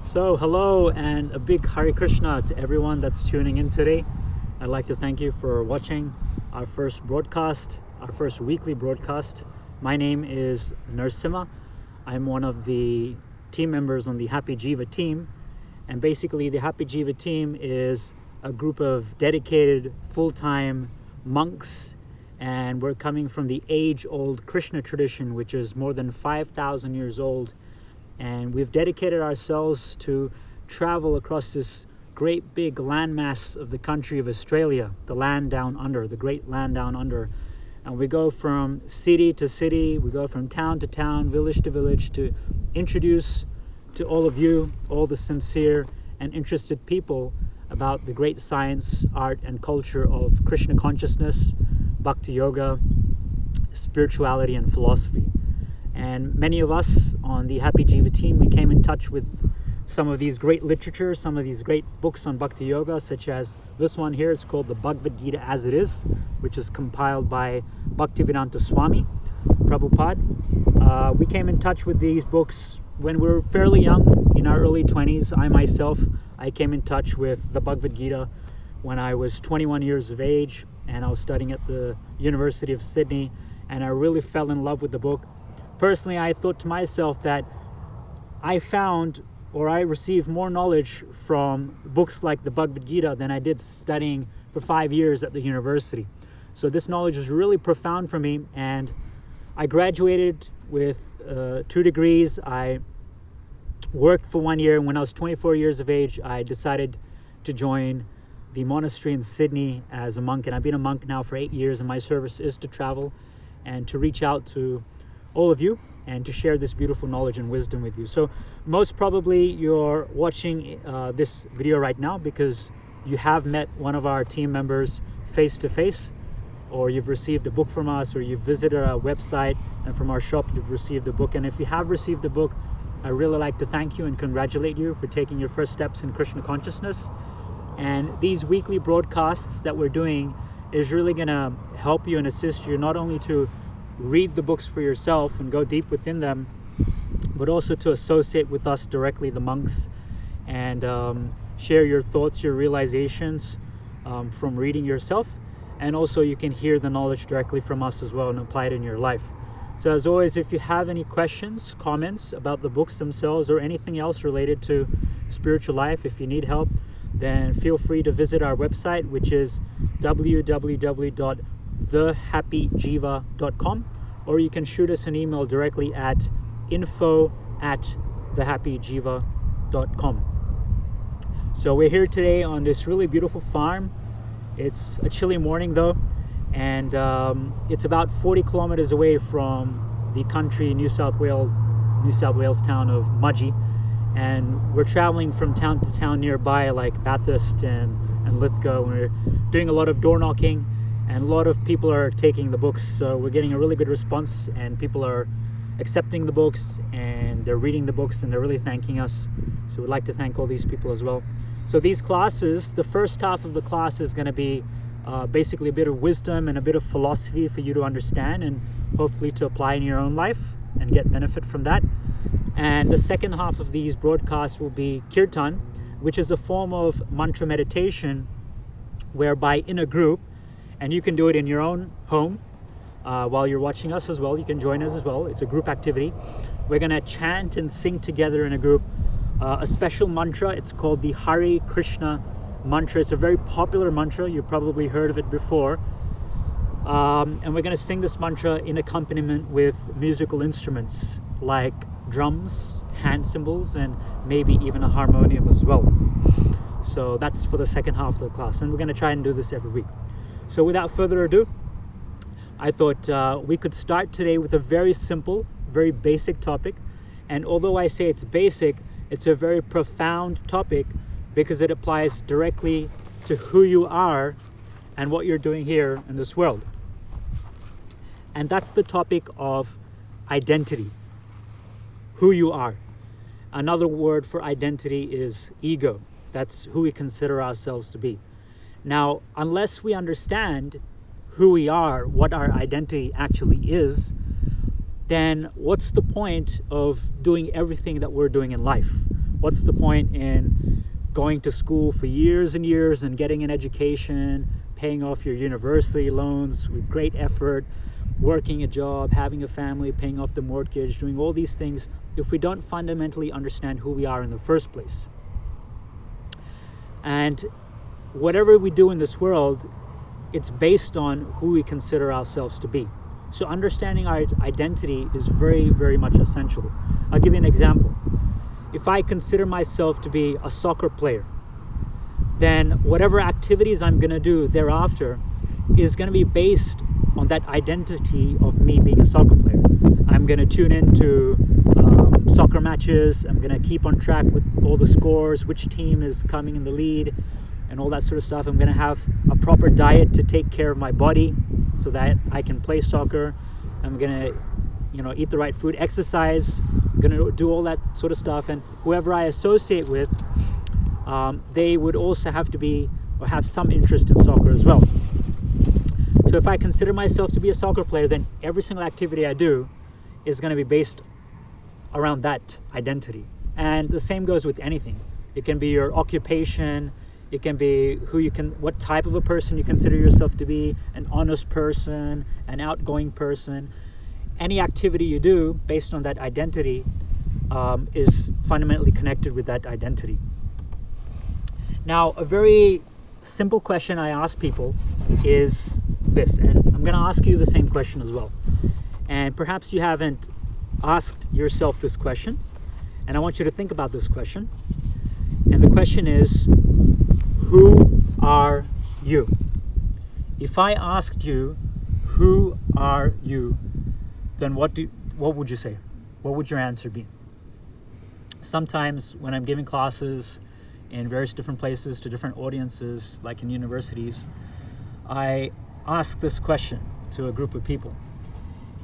So hello and a big Hare Krishna to everyone that's tuning in today. I'd like to thank you for watching our first broadcast, our first weekly broadcast. My name is Nrsimha. I'm one of the team members on the Happy Jiva team. And basically the Happy Jiva team is a group of dedicated full-time monks, and we're coming from the age-old Krishna tradition, which is more than 5,000 years old. And we've dedicated ourselves to travel across this great big landmass of the country of Australia, the land down under, the great land down under. And we go from city to city, we go from town to town, village to village, to introduce to all of you, all the sincere and interested people, about the great science, art, and culture of Krishna consciousness, bhakti yoga, spirituality, and philosophy. And many of us on the Happy Jiva team, we came in touch with some of these great literature, some of these great books on bhakti yoga, such as this one here. It's called the Bhagavad Gita as it is, which is compiled by Bhaktivedanta Swami Prabhupada. We came in touch with these books when we were fairly young, in our early 20s. I came in touch with the Bhagavad Gita when I was 21 years of age, and I was studying at the University of Sydney, and I really fell in love with the book. Personally, I thought to myself that I received more knowledge from books like the Bhagavad Gita than I did studying for 5 years at the university. So this knowledge was really profound for me, and I graduated with 2 degrees. I worked for 1 year, and when I was 24 years of age, I decided to join the monastery in Sydney as a monk. And I've been a monk now for 8 years, and my service is to travel and to reach out to all of you and to share this beautiful knowledge and wisdom with you. So most probably you're watching this video right now because you have met one of our team members face to face, or you've received a book from us, or you've visited our website, and from our shop you've received a book. And if you have received a book, I really like to thank you and congratulate you for taking your first steps in Krishna consciousness. And these weekly broadcasts that we're doing is really going to help you and assist you not only to read the books for yourself and go deep within them, but also to associate with us directly, the monks, and share your thoughts, your realizations from reading yourself. And also you can hear the knowledge directly from us as well and apply it in your life. So as always, if you have any questions, comments about the books themselves, or anything else related to spiritual life, if you need help, then feel free to visit our website, which is www.thehappyjiva.com, or you can shoot us an email directly at info@thehappyjiva.com. So we're here today on this really beautiful farm. It's a chilly morning though, and it's about 40 kilometers away from the country, New South Wales town of Mudgee. And we're traveling from town to town nearby, like Bathurst and Lithgow. And we're doing a lot of door knocking, and a lot of people are taking the books. So we're getting a really good response, and people are accepting the books, and they're reading the books, and they're really thanking us. So we'd like to thank all these people as well. So these classes, the first half of the class is going to be basically a bit of wisdom and a bit of philosophy for you to understand, and hopefully to apply in your own life and get benefit from that. And the second half of these broadcasts will be kirtan, which is a form of mantra meditation, whereby in a group, and you can do it in your own home while you're watching us as well, you can join us as well, it's a group activity. We're going to chant and sing together in a group a special mantra. It's called the Hare Krishna mantra. It's a very popular mantra, you've probably heard of it before. And we're going to sing this mantra in accompaniment with musical instruments like drums, hand cymbals, and maybe even a harmonium as well. So that's for the second half of the class, and we're going to try and do this every week. So without further ado, I thought we could start today with a very simple, very basic topic. And although I say it's basic, it's a very profound topic because it applies directly to who you are and what you're doing here in this world. And that's the topic of identity. Who you are. Another word for identity is ego. That's who we consider ourselves to be. Now, unless we understand who we are, what our identity actually is, then what's the point of doing everything that we're doing in life? What's the point in going to school for years and years and getting an education, paying off your university loans with great effort, working a job, having a family, paying off the mortgage, doing all these things, if we don't fundamentally understand who we are in the first place? And whatever we do in this world, it's based on who we consider ourselves to be. So understanding our identity is very, very much essential. I'll give you an example. If I consider myself to be a soccer player, then whatever activities I'm going to do thereafter is going to be based on that identity of me being a soccer player. I'm going to tune into soccer matches. I'm going to keep on track with all the scores, which team is coming in the lead, and all that sort of stuff. I'm going to have a proper diet to take care of my body so that I can play soccer. I'm going to, eat the right food, exercise. I'm going to do all that sort of stuff. And whoever I associate with, they would also have to be or have some interest in soccer as well. So if I consider myself to be a soccer player, then every single activity I do is going to be based around that identity. And the same goes with anything. It can be your occupation. It can be what type of a person you consider yourself to be, an honest person, an outgoing person. Any activity you do based on that identity is fundamentally connected with that identity. Now, a very simple question I ask people is this, and I'm going to ask you the same question as well. And perhaps you haven't asked yourself this question, and I want you to think about this question. And the question is, who are you? If I asked you, who are you, then what would you say? What would your answer be? Sometimes when I'm giving classes in various different places to different audiences, like in universities, I ask this question to a group of people.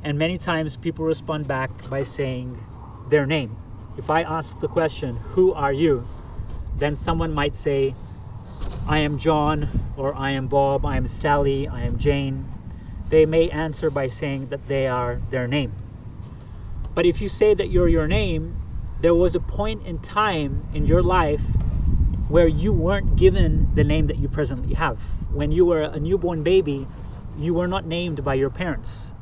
And many times people respond back by saying their name. If I ask the question, who are you? Then someone might say, I am John, or I am Bob, I am Sally, I am Jane. They may answer by saying that they are their name. But if you say that you're your name, there was a point in time in your life where you weren't given the name that you presently have. When you were a newborn baby, you were not named by your parents.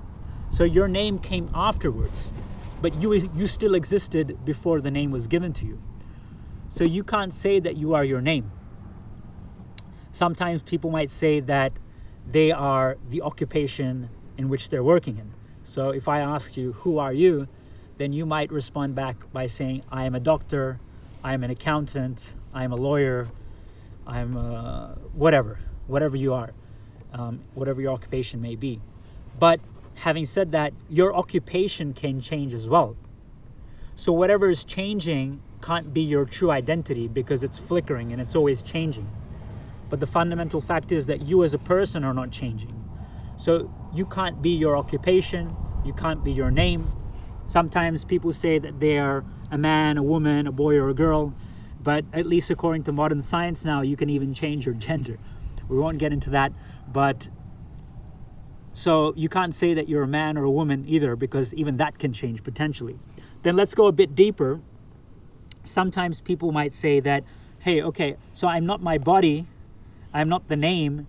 So your name came afterwards, but you still existed before the name was given to you. So you can't say that you are your name. Sometimes people might say that they are the occupation in which they're working in. So if I ask you, who are you? Then you might respond back by saying, I am a doctor, I am an accountant, I am a lawyer, I am whatever you are, whatever your occupation may be. But having said that, your occupation can change as well. So whatever is changing can't be your true identity because it's flickering and it's always changing. But the fundamental fact is that you as a person are not changing. So you can't be your occupation, you can't be your name. Sometimes people say that they are a man, a woman, a boy, or a girl, but at least according to modern science now, you can even change your gender. We won't get into that, but so you can't say that you're a man or a woman either, because even that can change potentially. Then let's go a bit deeper. Sometimes people might say that, hey, okay, so I'm not my body, I'm not the name,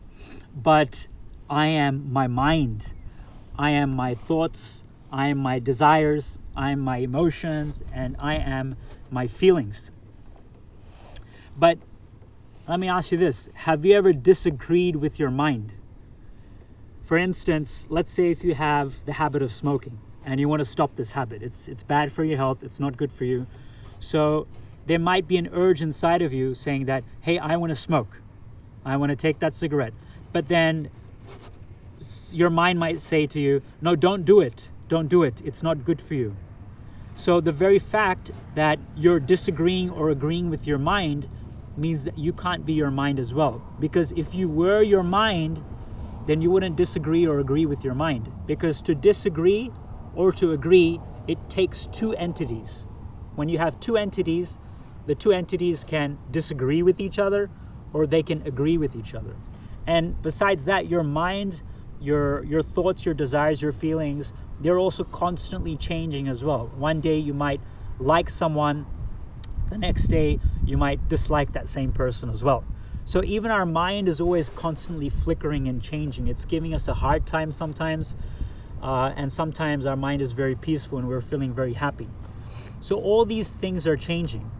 but I am my mind. I am my thoughts, I am my desires, I am my emotions, and I am my feelings. But let me ask you this. Have you ever disagreed with your mind? For instance, let's say if you have the habit of smoking and you want to stop this habit. It's bad for your health, it's not good for you. So there might be an urge inside of you saying that, hey, I want to smoke. I want to take that cigarette. But then your mind might say to you, no, don't do it. Don't do it. It's not good for you. So the very fact that you're disagreeing or agreeing with your mind means that you can't be your mind as well. Because if you were your mind, then you wouldn't disagree or agree with your mind. Because to disagree or to agree, it takes two entities. When you have two entities, the two entities can disagree with each other or they can agree with each other. And besides that, your mind, your thoughts, your desires, your feelings, they're also constantly changing as well. One day you might like someone The next day, you might dislike that same person as well. So even our mind is always constantly flickering and changing. It's giving us a hard time sometimes, and sometimes our mind is very peaceful and we're feeling very happy. So all these things are changing.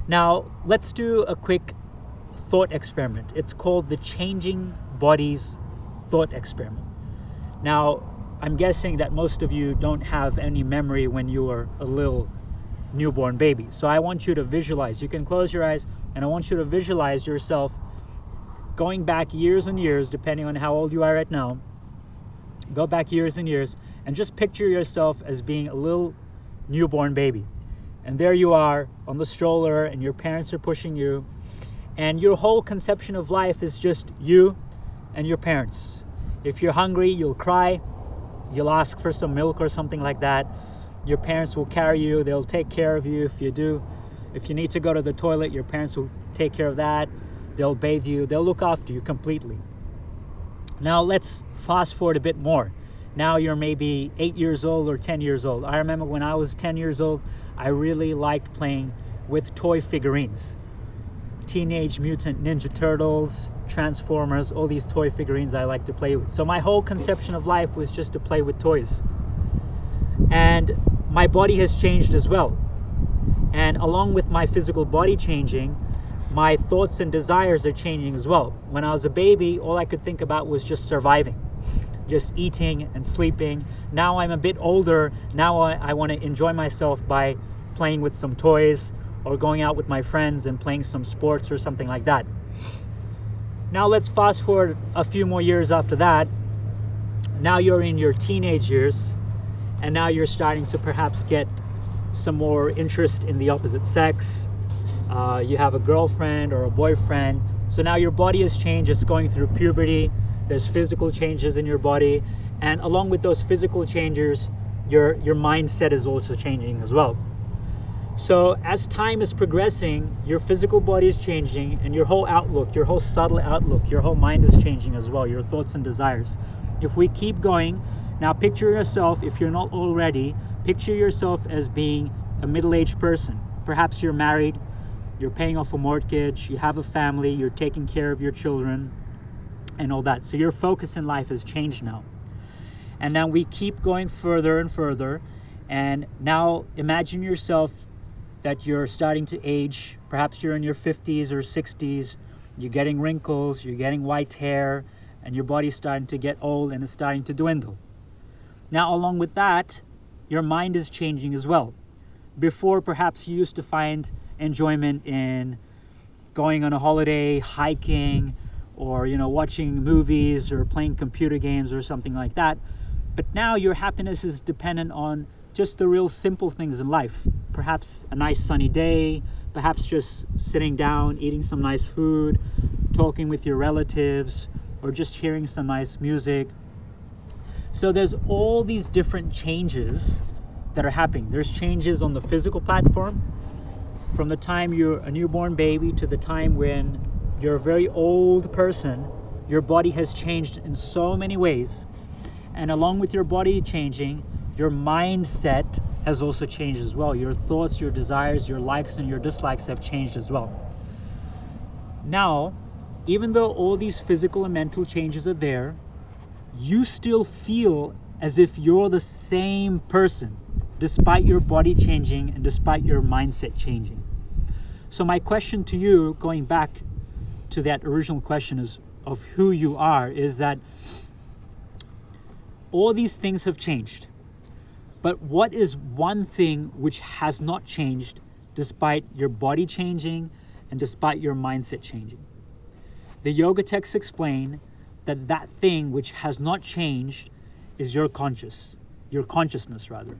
Now, let's do a quick thought experiment. It's called the changing bodies thought experiment. Now, I'm guessing that most of you don't have any memory when you were a little newborn baby. So I want you to visualize. You can close your eyes, and I want you to visualize yourself going back years and years, depending on how old you are right now. Go back years and years, and just picture yourself as being a little newborn baby. And there you are on the stroller, and your parents are pushing you, and your whole conception of life is just you and your parents. If you're hungry, you'll cry, you'll ask for some milk or something like that. Your parents will carry you, they'll take care of you. If you need to go to the toilet, your parents will take care of that. They'll bathe you, they'll look after you completely. Now let's fast forward a bit more. Now you're maybe 8 years old or 10 years old. I remember when I was 10 years old, I really liked playing with toy figurines. Teenage Mutant Ninja Turtles, Transformers, all these toy figurines I like to play with. So my whole conception of life was just to play with toys. And my body has changed as well. And along with my physical body changing, my thoughts and desires are changing as well. When I was a baby, all I could think about was just surviving, just eating and sleeping. Now I'm a bit older. Now I want to enjoy myself by playing with some toys or going out with my friends and playing some sports or something like that. Now let's fast forward a few more years after that. Now you're in your teenage years, and now you're starting to perhaps get some more interest in the opposite sex. You have a girlfriend or a boyfriend. So now your body has changed. It's going through puberty. There's physical changes in your body. And along with those physical changes, your mindset is also changing as well. So as time is progressing, your physical body is changing, and your whole outlook, your whole subtle outlook, your whole mind is changing as well, your thoughts and desires. If we keep going, now picture yourself, if you're not already, picture yourself as being a middle-aged person. Perhaps you're married, you're paying off a mortgage, you have a family, you're taking care of your children and all that. So your focus in life has changed now. And now we keep going further and further. And now imagine yourself that you're starting to age. Perhaps you're in your 50s or 60s. You're getting wrinkles, you're getting white hair, and your body's starting to get old and it's starting to dwindle. Now, along with that, your mind is changing as well. Before, perhaps you used to find enjoyment in going on a holiday, hiking, or watching movies or playing computer games or something like that. But now your happiness is dependent on just the real simple things in life. Perhaps a nice sunny day, perhaps just sitting down, eating some nice food, talking with your relatives, or just hearing some nice music. So there's all these different changes that are happening. There's changes on the physical platform, from the time you're a newborn baby to the time when you're a very old person. Your body has changed in so many ways. And along with your body changing, your mindset has also changed as well. Your thoughts, your desires, your likes and your dislikes have changed as well. Now, even though all these physical and mental changes are there, you still feel as if you're the same person, despite your body changing and despite your mindset changing. So my question to you, going back to that original question of who you are, is that all these things have changed. But what is one thing which has not changed despite your body changing and despite your mindset changing? The yoga texts explain that that thing which has not changed is your consciousness rather.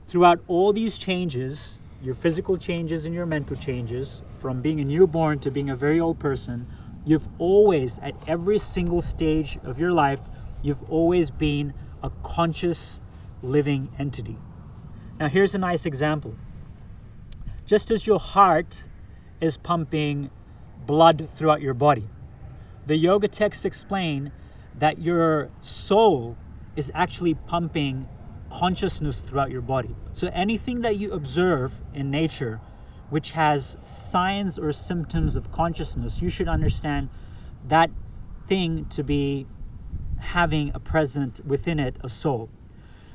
Throughout all these changes, your physical changes and your mental changes, from being a newborn to being a very old person, you've always, at every single stage of your life, you've always been a conscious living entity. Now here's a nice example. Just as your heart is pumping blood throughout your body, the yoga texts explain that your soul is actually pumping consciousness throughout your body. So anything that you observe in nature which has signs or symptoms of consciousness, you should understand that thing to be having a present within it, a soul.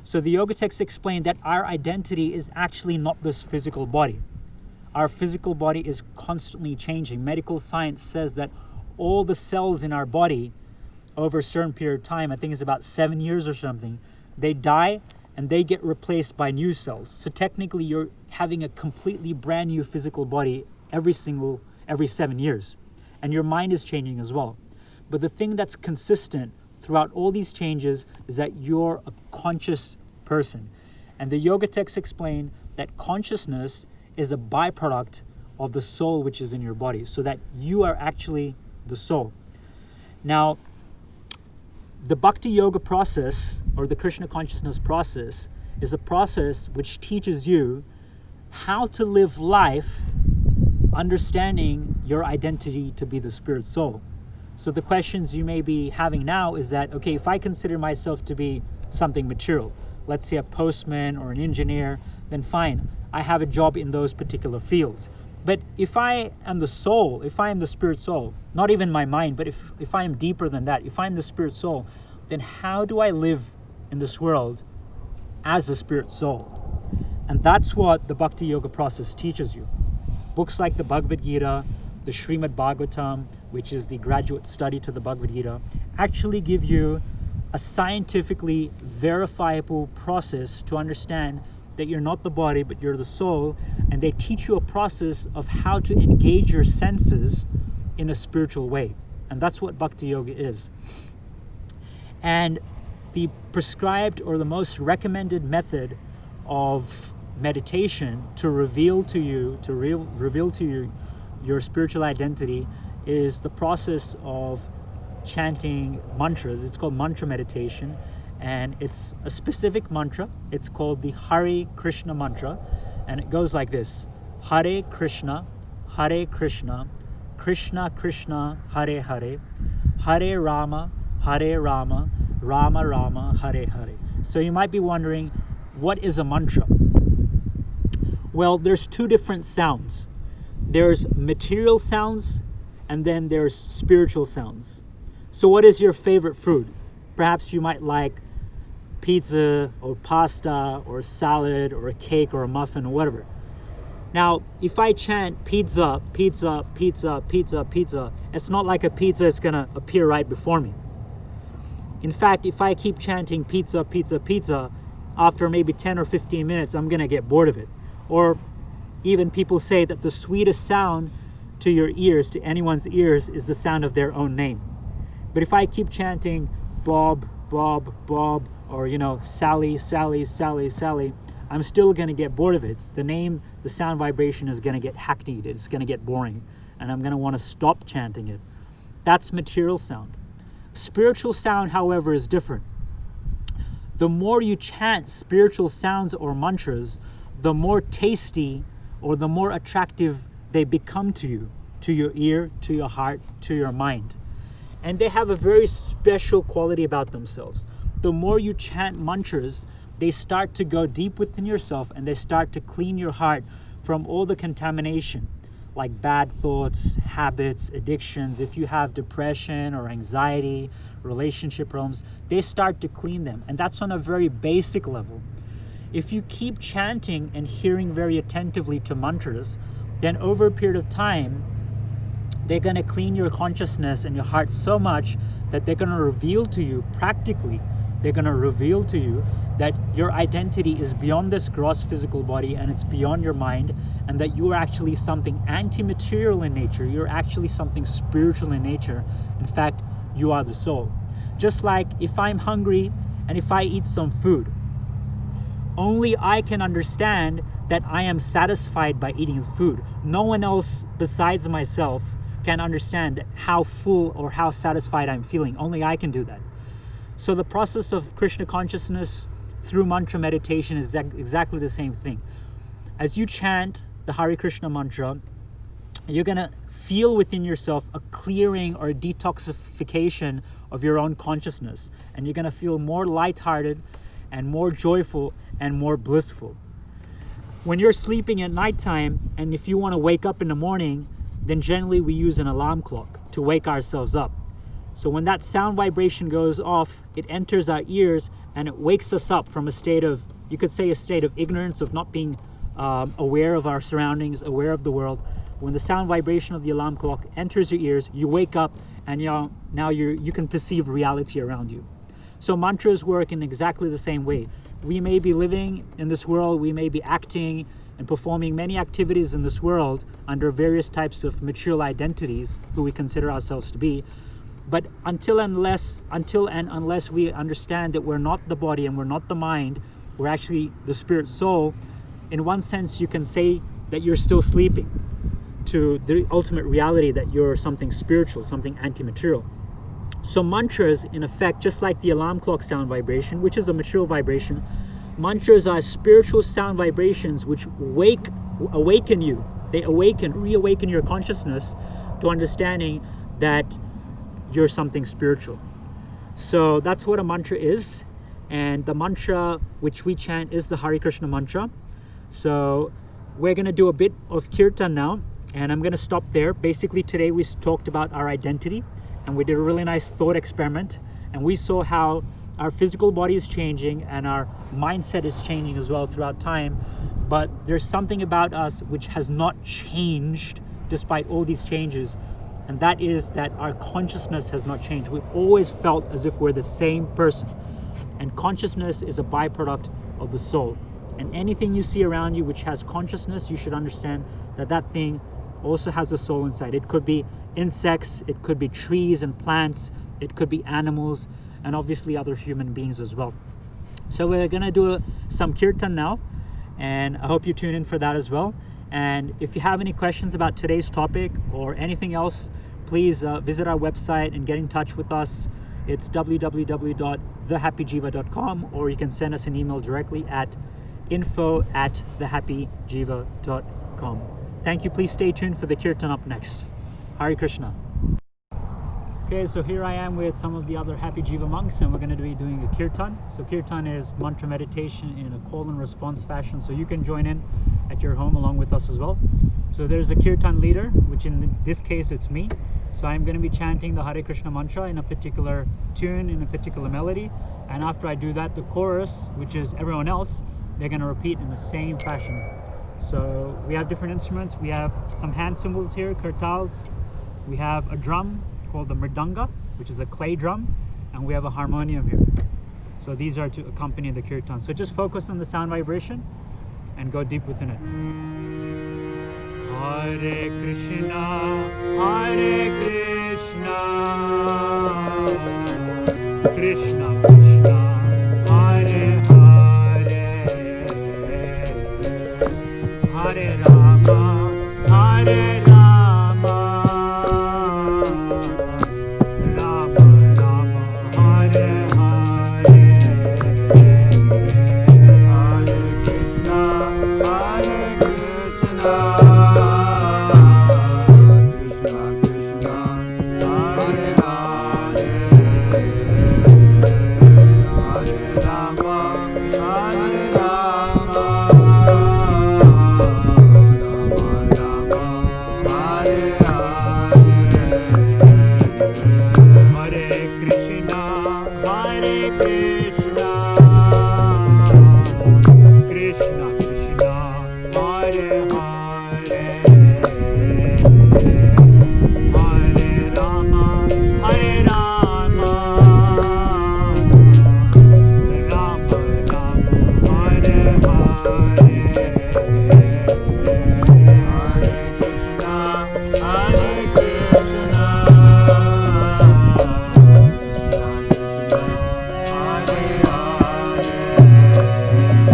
So the yoga texts explain that our identity is actually not this physical body. Our physical body is constantly changing. Medical science says that all the cells in our body over a certain period of time, I think it's about 7 years or something, they die and they get replaced by new cells. So technically you're having a completely brand new physical body every 7 years. And your mind is changing as well. But the thing that's consistent throughout all these changes is that you're a conscious person. And the yoga texts explain that consciousness is a byproduct of the soul which is in your body, so that you are actually the soul. Now, the Bhakti Yoga process, or the Krishna consciousness process, is a process which teaches you how to live life understanding your identity to be the spirit soul. So the questions you may be having now is that, okay, if I consider myself to be something material, let's say a postman or an engineer, then fine, I have a job in those particular fields. But if I am the soul, if I am the spirit soul, not even my mind, but if I am deeper than that, if I'm the spirit soul, then how do I live in this world as a spirit soul? And that's what the Bhakti Yoga process teaches you. Books like the Bhagavad Gita, the Srimad Bhagavatam, which is the graduate study to the Bhagavad Gita, actually give you a scientifically verifiable process to understand that you're not the body, but you're the soul, and they teach you a process of how to engage your senses in a spiritual way. And that's what Bhakti Yoga is. And the prescribed or the most recommended method of meditation to reveal to you, your spiritual identity is the process of chanting mantras. It's called mantra meditation. And it's a specific mantra. It's called the Hare Krishna mantra. And it goes like this: Hare Krishna, Krishna Krishna, Hare Hare, Hare Rama, Rama Rama, Hare Hare. So you might be wondering, what is a mantra? Well, there's two different sounds. There's material sounds, and then there's spiritual sounds. So what is your favorite food? Perhaps you might like pizza or pasta or a salad or a cake or a muffin or whatever. Now, if I chant pizza, pizza, pizza, pizza, pizza, it's not like a pizza is going to appear right before me. In fact, if I keep chanting pizza, pizza, pizza, after maybe 10 or 15 minutes, I'm going to get bored of it. Or even people say that the sweetest sound to your ears, to anyone's ears, is the sound of their own name. But if I keep chanting Bob, Bob, Bob, or, Sally, Sally, Sally, Sally, I'm still going to get bored of it. The name, the sound vibration is going to get hackneyed. It's going to get boring. And I'm going to want to stop chanting it. That's material sound. Spiritual sound, however, is different. The more you chant spiritual sounds or mantras, the more tasty or the more attractive they become to you, to your ear, to your heart, to your mind. And they have a very special quality about themselves. The more you chant mantras, they start to go deep within yourself and they start to clean your heart from all the contamination, like bad thoughts, habits, addictions. If you have depression or anxiety, relationship problems, they start to clean them. And that's on a very basic level. If you keep chanting and hearing very attentively to mantras, then over a period of time, they're going to clean your consciousness and your heart so much that they're going to reveal to you practically, they're going to reveal to you that your identity is beyond this gross physical body and it's beyond your mind, and that you are actually something anti-material in nature. You're actually something spiritual in nature. In fact, you are the soul. Just like if I'm hungry and if I eat some food, only I can understand that I am satisfied by eating food. No one else besides myself can understand how full or how satisfied I'm feeling. Only I can do that. So the process of Krishna consciousness through mantra meditation is exactly the same thing. As you chant the Hare Krishna mantra, you're going to feel within yourself a clearing or a detoxification of your own consciousness. And you're going to feel more lighthearted, and more joyful and more blissful. When you're sleeping at nighttime, and if you want to wake up in the morning, then generally we use an alarm clock to wake ourselves up. So when that sound vibration goes off, it enters our ears and it wakes us up from a state of, you could say, a state of ignorance, of not being aware of our surroundings, aware of the world. When the sound vibration of the alarm clock enters your ears, you wake up, and now you can perceive reality around you. So mantras work in exactly the same way. We may be living in this world, we may be acting and performing many activities in this world under various types of material identities, who we consider ourselves to be. But until and unless we understand that we're not the body and we're not the mind, we're actually the spirit soul, in one sense you can say that you're still sleeping to the ultimate reality that you're something spiritual, something anti-material. So mantras, in effect, just like the alarm clock sound vibration, which is a material vibration, mantras are spiritual sound vibrations which awaken you. They reawaken your consciousness to understanding that you're something spiritual. So that's what a mantra is. And the mantra which we chant is the Hare Krishna mantra. So we're going to do a bit of kirtan now, and I'm going to stop there. Basically today we talked about our identity, and we did a really nice thought experiment, and we saw how our physical body is changing and our mindset is changing as well throughout time. But there's something about us which has not changed despite all these changes, and that is that our consciousness has not changed. We've always felt as if we're the same person, and consciousness is a byproduct of the soul. And anything you see around you which has consciousness, you should understand that that thing also has a soul inside. It could be insects, it could be trees and plants, it could be animals, and obviously other human beings as well. So we're gonna do some kirtan now, and I hope you tune in for that as well. And if you have any questions about today's topic or anything else, please visit our website and get in touch with us. It's www.thehappyjiva.com, or you can send us an email directly at info@thehappyjiva.com. Thank you. Please stay tuned for the kirtan up next. Hare Krishna. Okay, so here I am with some of the other Happy Jiva monks, and we're going to be doing a kirtan. So kirtan is mantra meditation in a call and response fashion, so you can join in at your home along with us as well. So there's a kirtan leader, which in this case it's me. So I'm going to be chanting the Hare Krishna mantra in a particular tune, in a particular melody, and after I do that, the chorus, which is everyone else, they're going to repeat in the same fashion. So we have different instruments. We have some hand cymbals here, kartals. We have a drum called the mridanga, which is a clay drum, and we have a harmonium here. So these are to accompany the kirtan. So just focus on the sound vibration and go deep within it. Hare Krishna, Krishna Krishna, Hare Hare, Hare Rama, Hare Rama, Rama Rama, Hare Hare, Hare Krishna, Krishna Krishna, Hare Hare, Hare Rama, Hare Rama,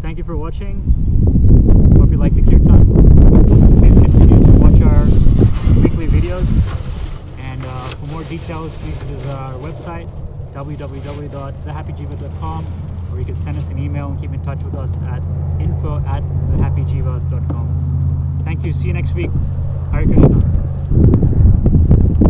Thank you for watching. Hope you like the kirtan. Please continue to watch our weekly videos. And for more details, please visit our website, www.thehappyjiva.com, or you can send us an email and keep in touch with us at info@thehappyjiva.com. Thank you. See you next week. Hare Krishna.